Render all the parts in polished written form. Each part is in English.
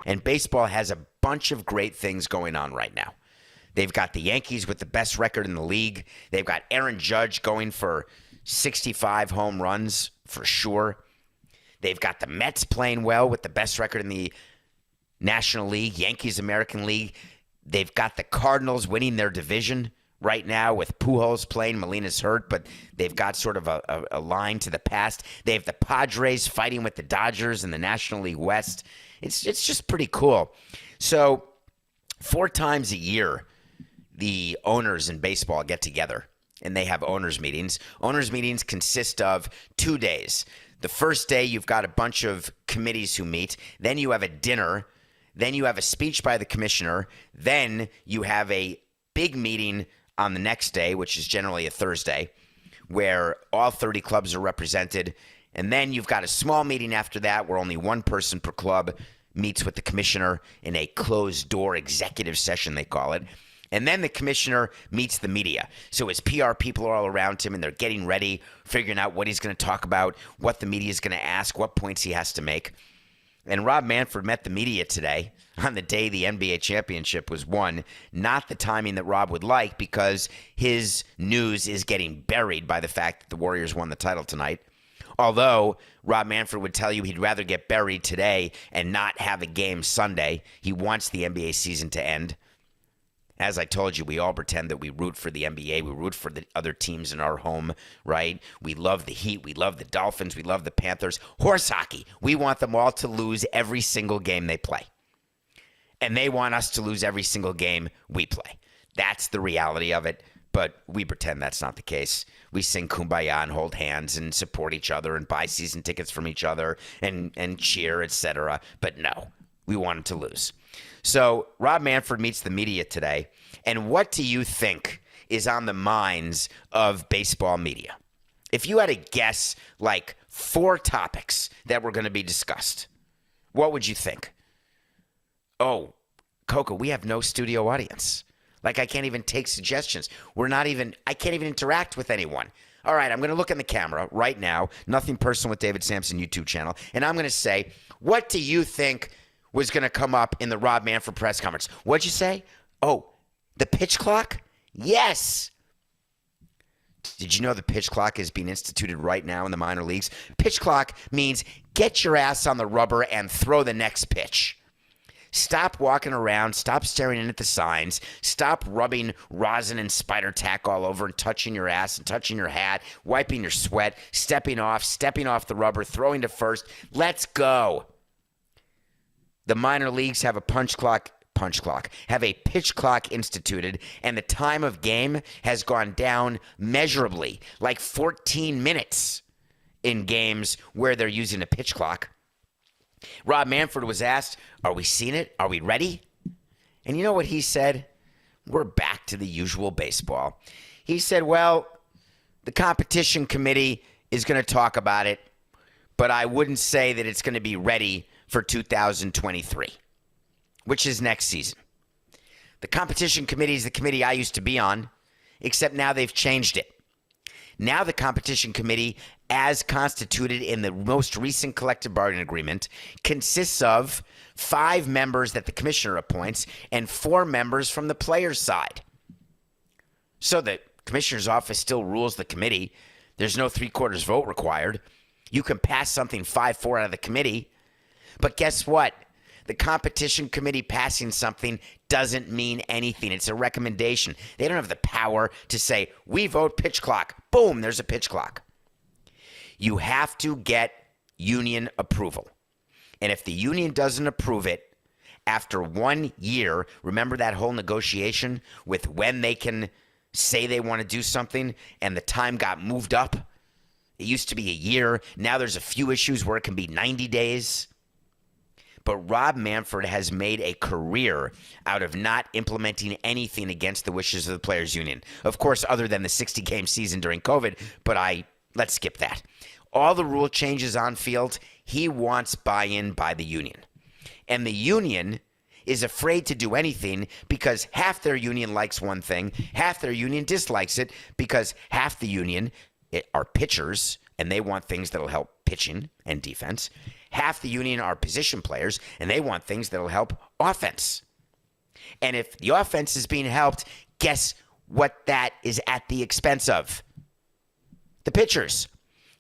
And baseball has a bunch of great things going on right now. They've got the Yankees with the best record in the league. They've got Aaron Judge going for 65 home runs for sure. They've got the Mets playing well with the best record in the National League, Yankees American League. They've got the Cardinals winning their division right now with Pujols playing. Molina's hurt, but they've got sort of a line to the past. They have the Padres fighting with the Dodgers in the National League West. It's just pretty cool. So 4 times a year, the owners in baseball get together and they have owners meetings. Owners meetings consist of 2 days. The first day, you've got a bunch of committees who meet. Then you have a dinner. Then you have a speech by the commissioner. Then you have a big meeting on the next day, which is generally a Thursday, where all 30 clubs are represented. And then you've got a small meeting after that where only one person per club meets with the commissioner in a closed-door executive session, they call it. And then the commissioner meets the media. So his PR people are all around him, and they're getting ready, figuring out what he's going to talk about, what the media is going to ask, what points he has to make. And Rob Manfred met the media today on the day the NBA championship was won. Not the timing that Rob would like, because his news is getting buried by the fact that the Warriors won the title tonight. Although Rob Manfred would tell you he'd rather get buried today and not have a game Sunday. He wants the NBA season to end. As I told you, we all pretend that we root for the NBA. We root for the other teams in our home, right? We love the Heat. We love the Dolphins. We love the Panthers. Horse hockey. We want them all to lose every single game they play. And they want us to lose every single game we play. That's the reality of it. But we pretend that's not the case. We sing Kumbaya and hold hands and support each other and buy season tickets from each other and cheer, etc. But no, we want them to lose. So Rob Manfred meets the media today. And what do you think is on the minds of baseball media? If you had to guess like 4 topics that were going to be discussed, what would you think? Oh, Coco, we have no studio audience. Like, I can't even take suggestions. I can't even interact with anyone. All right, I'm going to look in the camera right now, Nothing Personal with David Samson YouTube channel, and I'm going to say, what do you think was going to come up in the Rob Manfred press conference? What'd you say? Oh, the pitch clock? Yes. Did you know the pitch clock is being instituted right now in the minor leagues? Pitch clock means get your ass on the rubber and throw the next pitch. Stop walking around. Stop staring in at the signs. Stop rubbing rosin and spider tack all over and touching your ass and touching your hat, wiping your sweat, stepping off the rubber, throwing to first. Let's go. The minor leagues have a have a pitch clock instituted, and the time of game has gone down measurably, like 14 minutes in games where they're using a pitch clock. Rob Manfred was asked, are we seeing it? Are we ready? And you know what he said? We're back to the usual baseball. He said, well, the competition committee is going to talk about it, but I wouldn't say that it's going to be ready for 2023, which is next season. The competition committee is the committee I used to be on, except now they've changed it. Now the competition committee, as constituted in the most recent collective bargaining agreement, consists of 5 members that the commissioner appoints and 4 members from the players' side. So the commissioner's office still rules the committee. There's no 3/4 vote required. You can pass something 5-4 out of the committee. But guess what? The competition committee passing something doesn't mean anything. It's a recommendation. They don't have the power to say, we vote pitch clock. Boom, there's a pitch clock. You have to get union approval. And if the union doesn't approve it, after 1 year, remember that whole negotiation with when they can say they want to do something and the time got moved up? It used to be a year. Now there's a few issues where it can be 90 days. But Rob Manfred has made a career out of not implementing anything against the wishes of the players' union. Of course, other than the 60-game season during COVID, but let's skip that. All the rule changes on field, he wants buy-in by the union. And the union is afraid to do anything because half their union likes one thing, half their union dislikes it because half the union are pitchers, and they want things that'll help pitching and defense. half the union are position players, and they want things that'll help offense. And if the offense is being helped, guess what that is at the expense of? The pitchers.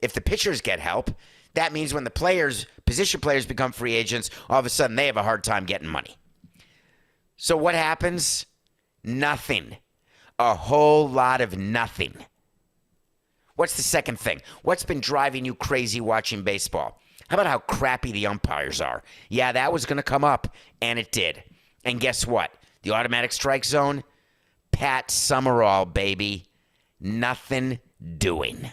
If the pitchers get help, that means when the players, position players, become free agents, all of a sudden they have a hard time getting money. So what happens? Nothing. A whole lot of nothing. What's the second thing? What's been driving you crazy watching baseball? How about how crappy the umpires are? Yeah, that was going to come up, and it did. And guess what? The automatic strike zone? Pat Summerall, baby. Nothing doing.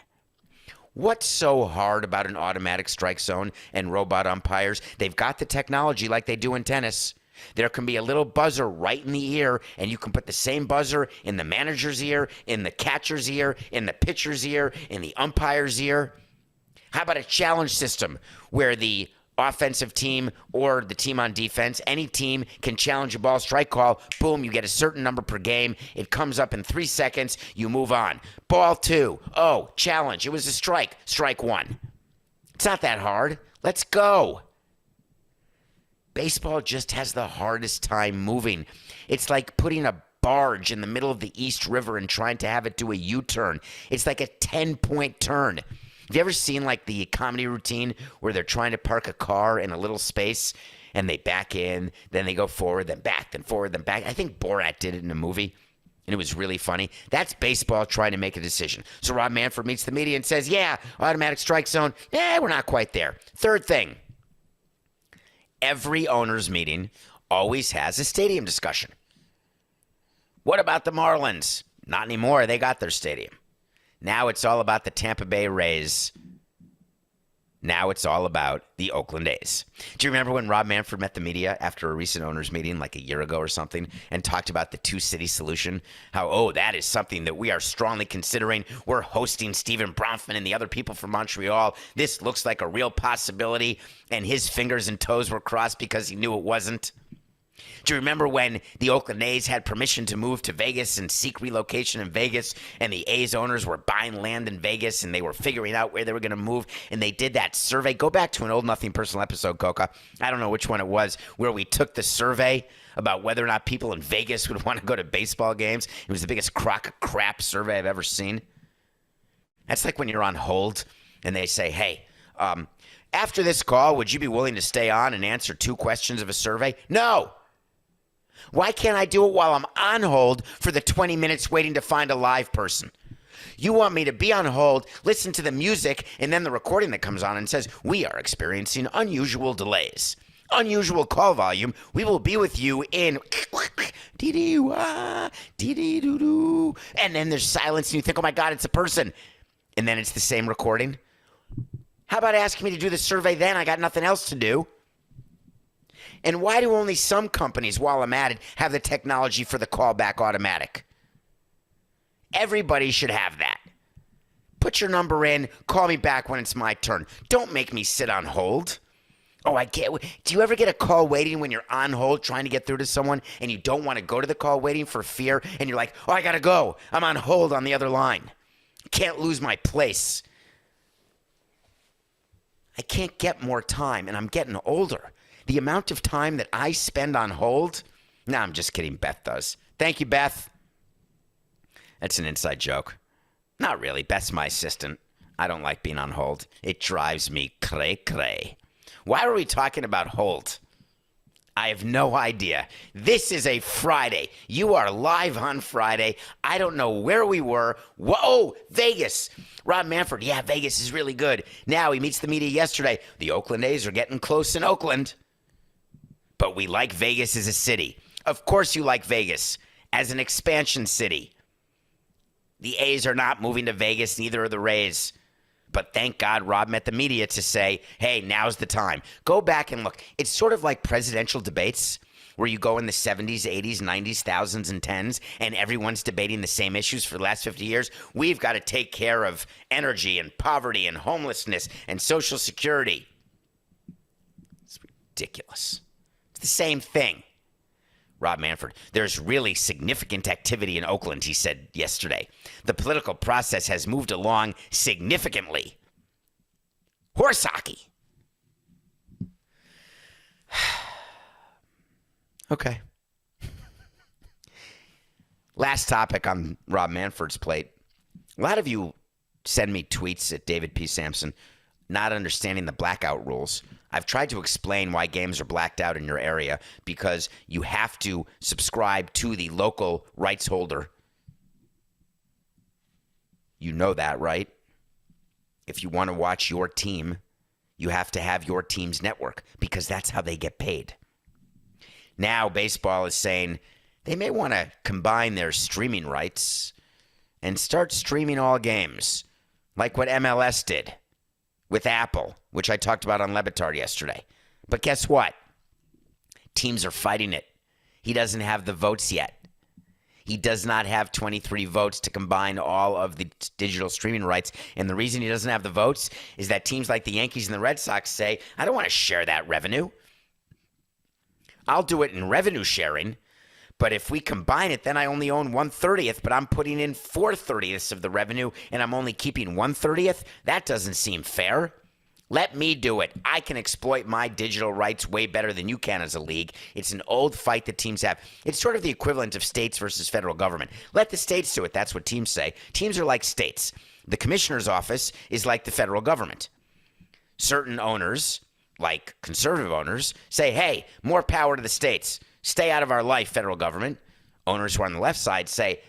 What's so hard about an automatic strike zone and robot umpires? They've got the technology like they do in tennis. There can be a little buzzer right in the ear, and you can put the same buzzer in the manager's ear, in the catcher's ear, in the pitcher's ear, in the umpire's ear. How about a challenge system where the offensive team or the team on defense, any team can challenge a ball strike call. Boom, you get a certain number per game. It comes up in 3 seconds. You move on. Ball 2. Oh, challenge. It was a strike. Strike 1. It's not that hard. Let's go. Baseball just has the hardest time moving. It's like putting a barge in the middle of the East River and trying to have it do a U-turn. It's like a 10-point turn. Have you ever seen like the comedy routine where they're trying to park a car in a little space and they back in, then they go forward, then back, then forward, then back? I think Borat did it in a movie, and it was really funny. That's baseball trying to make a decision. So Rob Manfred meets the media and says, yeah, automatic strike zone. We're not quite there. Third thing, every owner's meeting always has a stadium discussion. What about the Marlins? Not anymore. They got their stadium. Now it's all about the Tampa Bay Rays. Now it's all about the Oakland A's. Do you remember when Rob Manfred met the media after a recent owners meeting like a year ago or something and talked about the two-city solution? How, that is something that we are strongly considering. We're hosting Stephen Bronfman and the other people from Montreal. This looks like a real possibility. And his fingers and toes were crossed because he knew it wasn't. Do you remember when the Oakland A's had permission to move to Vegas and seek relocation in Vegas, and the A's owners were buying land in Vegas and they were figuring out where they were going to move, and they did that survey? Go back to an old Nothing Personal episode, Coca. I don't know which one it was, where we took the survey about whether or not people in Vegas would want to go to baseball games. It was the biggest crock of crap survey I've ever seen. That's like when you're on hold and they say, hey, after this call, would you be willing to stay on and answer 2 questions of a survey? No. Why can't I do it while I'm on hold for the 20 minutes waiting to find a live person? You want me to be on hold, listen to the music, and then the recording that comes on and says, we are experiencing unusual delays. Unusual call volume. We will be with you in and then there's silence and you think, oh my God, it's a person. And then it's the same recording. How about asking me to do the survey then? I got nothing else to do. And why do only some companies, while I'm at it, have the technology for the callback automatic? Everybody should have that. Put your number in, call me back when it's my turn. Don't make me sit on hold. Oh, I get. Do you ever get a call waiting when you're on hold trying to get through to someone and you don't want to go to the call waiting for fear and you're like, oh, I got to go. I'm on hold on the other line. Can't lose my place. I can't get more time and I'm getting older. The amount of time that I spend on hold? No, I'm just kidding. Beth does. Thank you, Beth. That's an inside joke. Not really. Beth's my assistant. I don't like being on hold. It drives me cray-cray. Why are we talking about hold? I have no idea. This is a Friday. You are live on Friday. I don't know where we were. Whoa, Vegas. Rob Manfred. Yeah, Vegas is really good. Now he meets the media yesterday. The Oakland A's are getting close in Oakland. But we like Vegas as a city. Of course you like Vegas as an expansion city. The A's are not moving to Vegas, neither are the Rays. But thank God Rob met the media to say, hey, now's the time. Go back and look. It's sort of like presidential debates where you go in the 70s, 80s, 90s, thousands, and tens, and everyone's debating the same issues for the last 50 years. We've got to take care of energy and poverty and homelessness and Social Security. It's ridiculous. The same thing. Rob Manfred. There's really significant activity in Oakland, he said yesterday. The political process has moved along significantly. Horse hockey. Okay. Last topic on Rob Manfred's plate. A lot of you send me tweets at David P. Samson, not understanding the blackout rules. I've tried to explain why games are blacked out in your area because you have to subscribe to the local rights holder. You know that, right? If you want to watch your team, you have to have your team's network because that's how they get paid. Now baseball is saying they may want to combine their streaming rights and start streaming all games, like what MLS did with Apple, which I talked about on Lebitard yesterday. But guess what? Teams are fighting it. He doesn't have the votes yet. He does not have 23 votes to combine all of the digital streaming rights. And the reason he doesn't have the votes is that teams like the Yankees and the Red Sox say, I don't want to share that revenue. I'll do it in revenue sharing. But if we combine it, then I only own 1/30th, but I'm putting in 4/30ths of the revenue, and I'm only keeping 1/30th? That doesn't seem fair. Let me do it. I can exploit my digital rights way better than you can as a league. It's an old fight that teams have. It's sort of the equivalent of states versus federal government. Let the states do it. That's what teams say. Teams are like states. The commissioner's office is like the federal government. Certain owners, like conservative owners, say, hey, more power to the states. Stay out of our life, federal government. Owners who are on the left side say,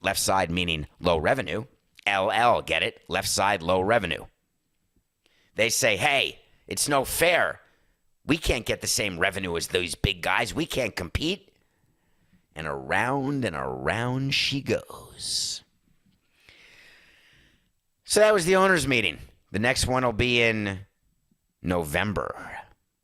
left side meaning low revenue. LL, get it? Left side, low revenue. They say, hey, it's no fair. We can't get the same revenue as those big guys. We can't compete. And around she goes. So that was the owners' meeting. The next one will be in November.